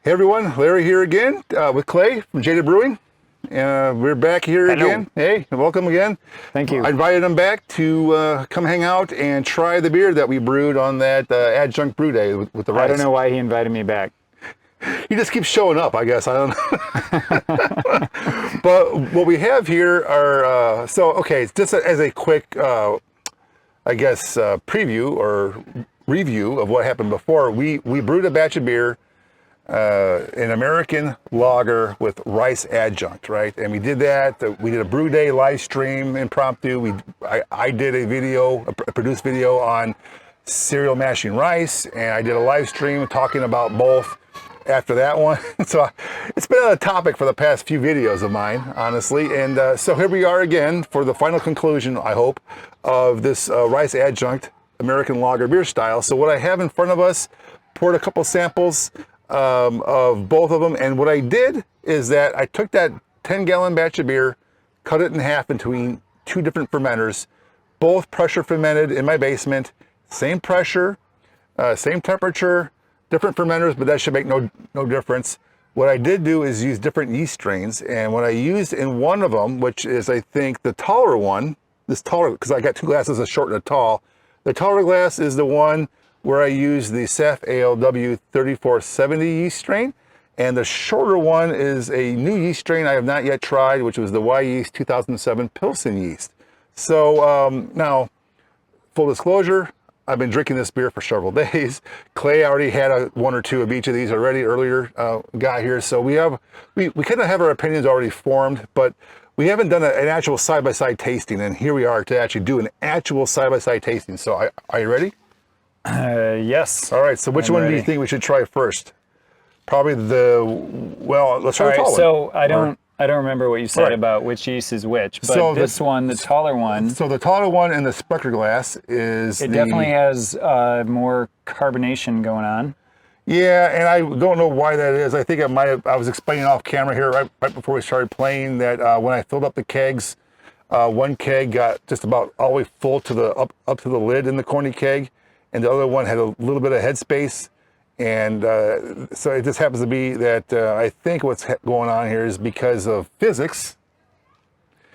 Hey everyone, Larry here again with Clay from Jaded Brewing. We're back here again. Hey, welcome again. Thank you. I invited him back to come hang out and try the beer that we brewed on that Adjunct Brew Day with the rice. I don't know why he invited me back. He just keeps showing up, I guess. I don't know. But what we have here are, just as a quick, preview or review of what happened before, we brewed a batch of beer, an American lager with rice adjunct, right? And we did that. We did a brew day live stream impromptu. I did a produced video on cereal mashing rice, and I did a live stream talking about both after that one. So it's been on a topic for the past few videos of mine, honestly. And so here we are again for the final conclusion, I hope, of this rice adjunct American lager beer style. So what I have in front of us, poured a couple samples of both of them. And what I did is that I took that 10-gallon batch of beer, cut it in half between two different fermenters, both pressure fermented in my basement, same pressure, same temperature, different fermenters, but that should make no difference. What I did do is use different yeast strains, and what I used in one of them, which is I think the taller one, because I got two glasses, a short and a tall. The taller glass is the one where I used the Saflager W-34 70 yeast strain, and the shorter one is a new yeast strain I have not yet tried, which was the Wyeast 2007 Pilsen yeast. So now, full disclosure, I've been drinking this beer for several days. Clay already had one or two of each of these already earlier, got here. So we kind of have our opinions already formed, but we haven't done an actual side-by-side tasting, and here we are to actually do an actual side-by-side tasting. So are you ready? Yes. All right, so which one do you think we should try first? Probably let's try the tall one. So I don't remember what you said about which yeast is which, but so the taller one. So the taller one in the Spectre glass is It definitely has more carbonation going on. Yeah, and I don't know why that is. I think I was explaining off camera here right before we started playing that when I filled up the kegs, one keg got just about all the way full to the up to the lid in the corny keg, and the other one had a little bit of headspace. And so it just happens to be that I think what's going on here is because of physics.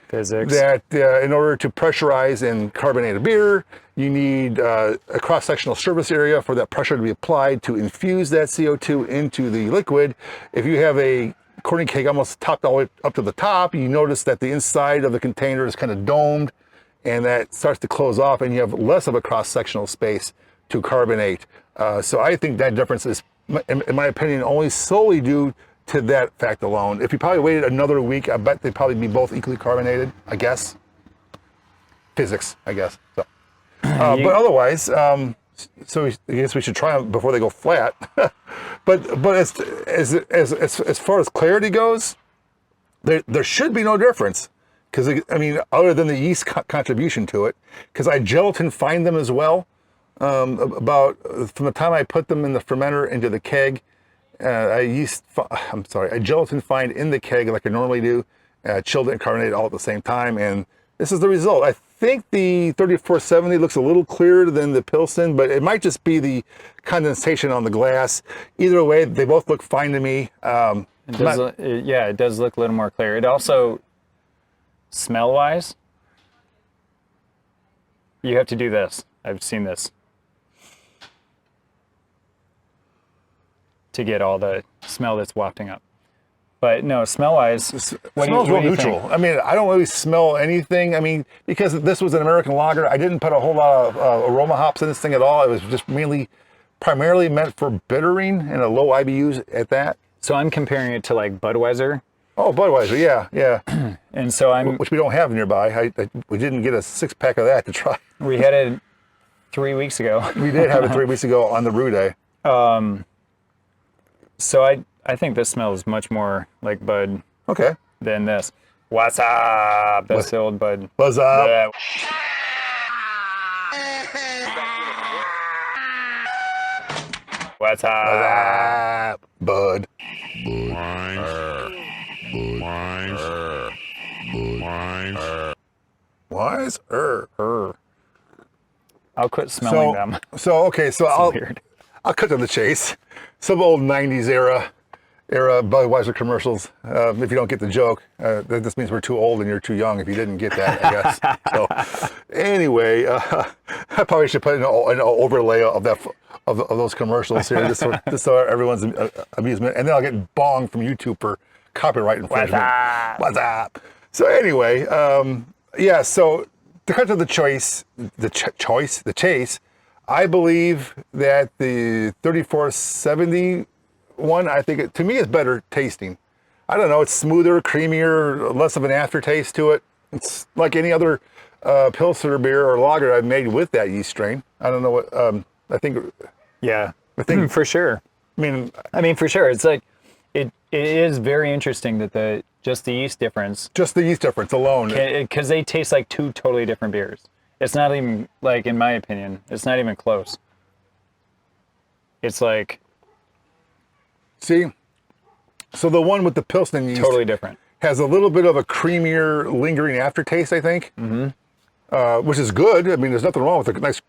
That in order to pressurize and carbonate a beer, you need a cross-sectional surface area for that pressure to be applied to infuse that CO2 into the liquid. If you have a corny keg almost topped all the way up to the top, you notice that the inside of the container is kind of domed, and that starts to close off, and you have less of a cross-sectional space to carbonate. So I think that difference is, in my opinion, only solely due to that fact alone. If you probably waited another week, I bet they'd probably be both equally carbonated, I guess. Physics, I guess. So, but otherwise, so I guess we should try them before they go flat. but as far as clarity goes, there should be no difference. Because, I mean, other than the yeast contribution to it, because I gelatin fined them as well. From the time I put them in the fermenter into the keg, I gelatin fined in the keg like I normally do, chilled it and carbonated all at the same time, and this is the result. I think the 3470 looks a little clearer than the Pilsen, but it might just be the condensation on the glass. Either way, they both look fine to me. It does look a little more clear. It also, smell-wise, you have to do this. I've seen this. To get all the smell that's wafting up. But no, smell-wise, it smells real neutral. I mean, I don't really smell anything. I mean, because this was an American lager, I didn't put a whole lot of aroma hops in this thing at all. It was just primarily meant for bittering and a low IBUs at that. So I'm comparing it to like Budweiser. Oh, Budweiser, yeah. And so which we don't have nearby. We didn't get a 6-pack of that to try. We had it 3 weeks ago. We did have it 3 weeks ago on the brew day. So I think this smells much more like Bud than this. What's up? That's the old Bud. What's up? Yeah. What's up? Bud. Wise. I'll quit smelling them. So I'll cut to the chase. Some old 90s era era Budweiser commercials. If you don't get the joke, this means we're too old and you're too young if you didn't get that, I guess. So anyway, I probably should put in an overlay of that of those commercials here, just so everyone's amusement. And then I'll get bonged from YouTube for copyright infringement. What's up? So anyway, yeah, so to cut to the chase, I believe that the 3470 one, I think to me is better tasting. I don't know, it's smoother, creamier, less of an aftertaste to it. It's like any other Pilsner beer or lager I've made with that yeast strain. I don't know what, I think. Yeah, I think for sure. I mean, for sure. It's like, it is very interesting that just the yeast difference. Just the yeast difference alone. Because they taste like two totally different beers. It's not even, like, in my opinion, it's not even close. It's like, see, so the one with the Pilsen yeast totally different. Has a little bit of a creamier, lingering aftertaste, I think, which is good. I mean, there's nothing wrong with a nice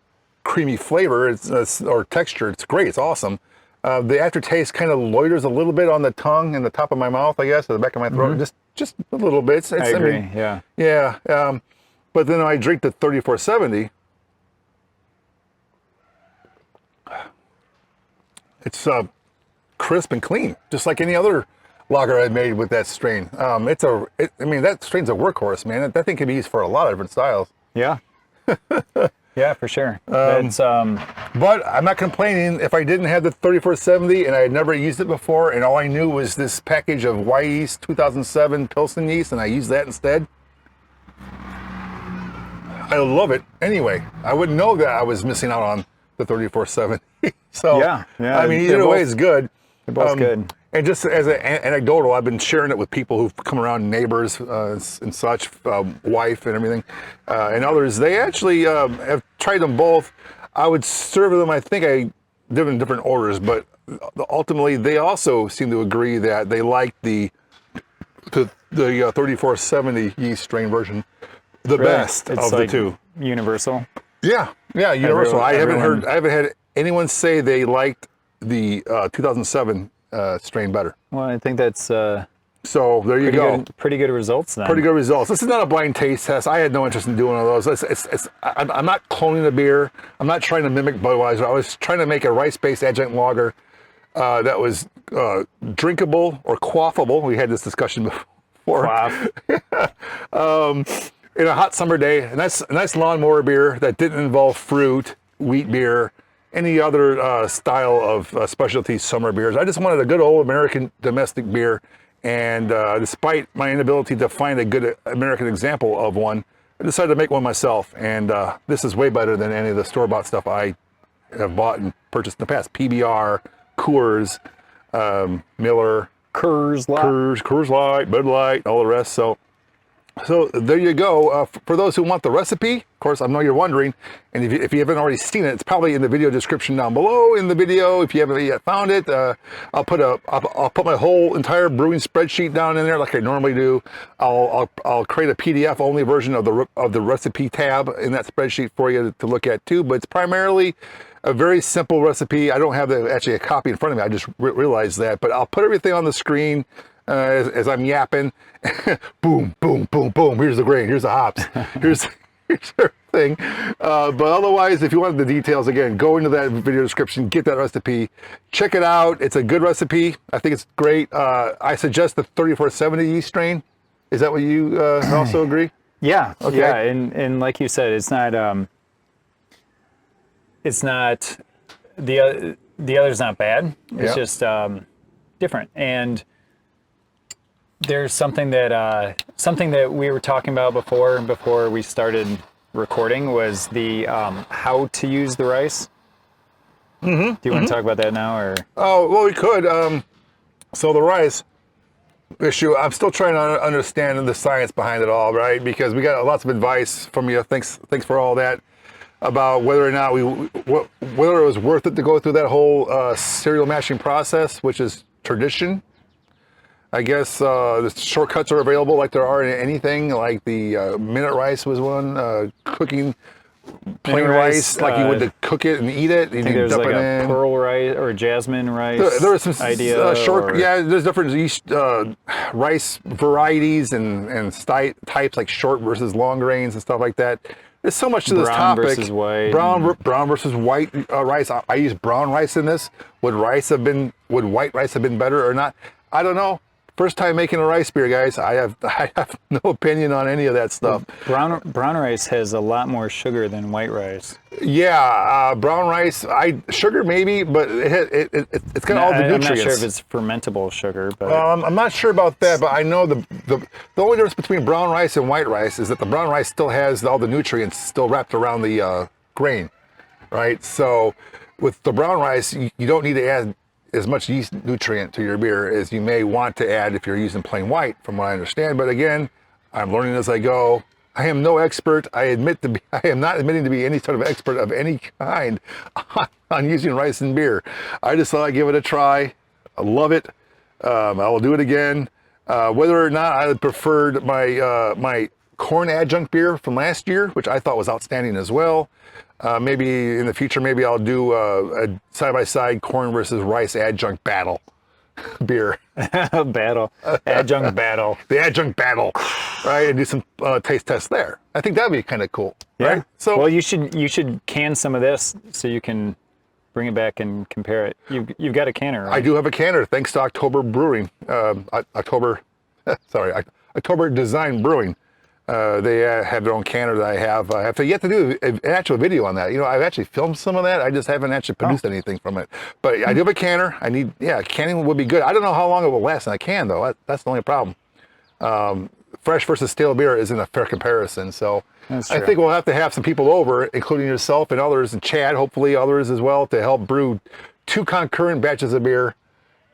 creamy flavor or texture. It's great. It's awesome. The aftertaste kind of loiters a little bit on the tongue and the top of my mouth, I guess, at the back of my throat, just a little bit. I agree. Yeah. But then I drink the 3470. It's crisp and clean, just like any other lager I've made with that strain. I mean, that strain's a workhorse, man. That thing can be used for a lot of different styles. Yeah. Yeah, for sure. But I'm not complaining. If I didn't have the 3470 and I had never used it before, and all I knew was this package of Wyeast 2007 Pilsen yeast, and I used that instead, I love it anyway. I wouldn't know that I was missing out on the 3470. So, yeah. I mean, either way is good. They're both good. And just as an anecdotal, I've been sharing it with people who've come around, neighbors and such, wife and everything, and others. They actually have tried them both. I would serve them, I think I did in different orders, but ultimately they also seem to agree that they like the 3470 yeast strain version the best of the two. Universal. Yeah, universal. I haven't had anyone say they liked the 2007 strain better. Well, I think that's so there you go. Pretty good results then. Pretty good results. This is not a blind taste test. I had no interest in doing one of those. I'm not cloning a beer. I'm not trying to mimic Budweiser. I was trying to make a rice-based adjunct lager that was drinkable or quaffable. We had this discussion before. In a hot summer day, a nice lawnmower beer that didn't involve fruit, wheat beer, any other style of specialty summer beers. I just wanted a good old American domestic beer, and despite my inability to find a good American example of one, I decided to make one myself, and this is way better than any of the store-bought stuff I have bought and purchased in the past. PBR, Coors, Miller, Coors Light, Bud Light, all the rest. So there you go. For those who want the recipe, of course, I know you're wondering, and if you haven't already seen it, it's probably in the video description down below in the video. If you haven't yet found it, I'll put my whole entire brewing spreadsheet down in there like I normally do. I'll create a PDF only version of the recipe tab in that spreadsheet for you to look at too. But it's primarily a very simple recipe. I don't have actually a copy in front of me. I just realized that, but I'll put everything on the screen. As I'm yapping, boom, boom, boom, boom. Here's the grain. Here's the hops. Here's everything. But otherwise, if you want the details, again, go into that video description, get that recipe, check it out. It's a good recipe. I think it's great. I suggest the 3470 yeast strain. Is that what you also agree? Yeah. Okay. Yeah, and like you said, it's not the other's not bad. It's just different. And there's something that we were talking about before we started recording was the how to use the rice. Do you want to talk about that now, or? Oh, well, we could. So the rice issue, I'm still trying to understand the science behind it all, right? Because we got lots of advice from you. Thanks for all that about whether or not whether it was worth it to go through that whole cereal mashing process, which is tradition. I guess the shortcuts are available like there are in anything, like the minute rice was one, cooking plain rice, like you would to cook it and eat it. I think there's like a pearl rice or jasmine rice. There was some idea. There's different yeast rice varieties and types, like short versus long grains and stuff like that. There's so much to this topic. Brown versus white. Brown versus white rice. I use brown rice in this. Would white rice have been better or not? I don't know. First time making a rice beer, guys. I have no opinion on any of that stuff. Brown rice has a lot more sugar than white rice. Yeah, brown rice, sugar maybe, but it's got all the nutrients. I'm not sure if it's fermentable sugar, but I'm not sure about that. But I know the only difference between brown rice and white rice is that the brown rice still has all the nutrients still wrapped around the grain, right? So with the brown rice, you don't need to add as much yeast nutrient to your beer as you may want to add if you're using plain white, from what I understand. But again, I'm learning as I go. I am no expert. I am not admitting to be any sort of expert of any kind on using rice in beer. I just thought I'd give it a try. I love it. I will do it again. Whether or not I preferred my corn adjunct beer from last year, which I thought was outstanding as well. Maybe in the future, maybe I'll do a side-by-side corn versus rice adjunct battle beer. Adjunct battle. The adjunct battle, right? And do some taste tests there. I think that'd be kind of cool, right? Yeah. So, well, you should can some of this so you can bring it back and compare it. You've got a canner, right? I do have a canner, thanks to October Brewing. October Design Brewing. They have their own canner that I have. I have yet to do an actual video on that. You know, I've actually filmed some of that. I just haven't actually produced anything from it. But I do have a canner. Canning would be good. I don't know how long it will last in a can, though. That's the only problem. Fresh versus stale beer isn't a fair comparison. So I think we'll have to have some people over, including yourself and others, and Chad, hopefully others as well, to help brew 2 concurrent batches of beer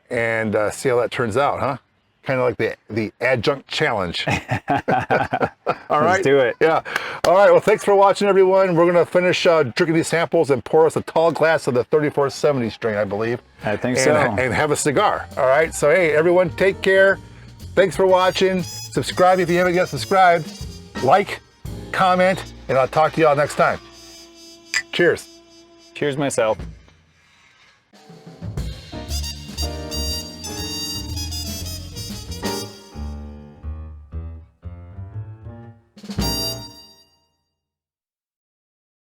and see how that turns out, huh? Kind of like the adjunct challenge. All right. Let's do it. Yeah. All right. Well, thanks for watching, everyone. We're going to finish drinking these samples and pour us a tall glass of the 3470 strain, I believe. I think so. And have a cigar. All right. So, hey, everyone, take care. Thanks for watching. Subscribe if you haven't yet subscribed. Like, comment, and I'll talk to y'all next time. Cheers. Cheers myself.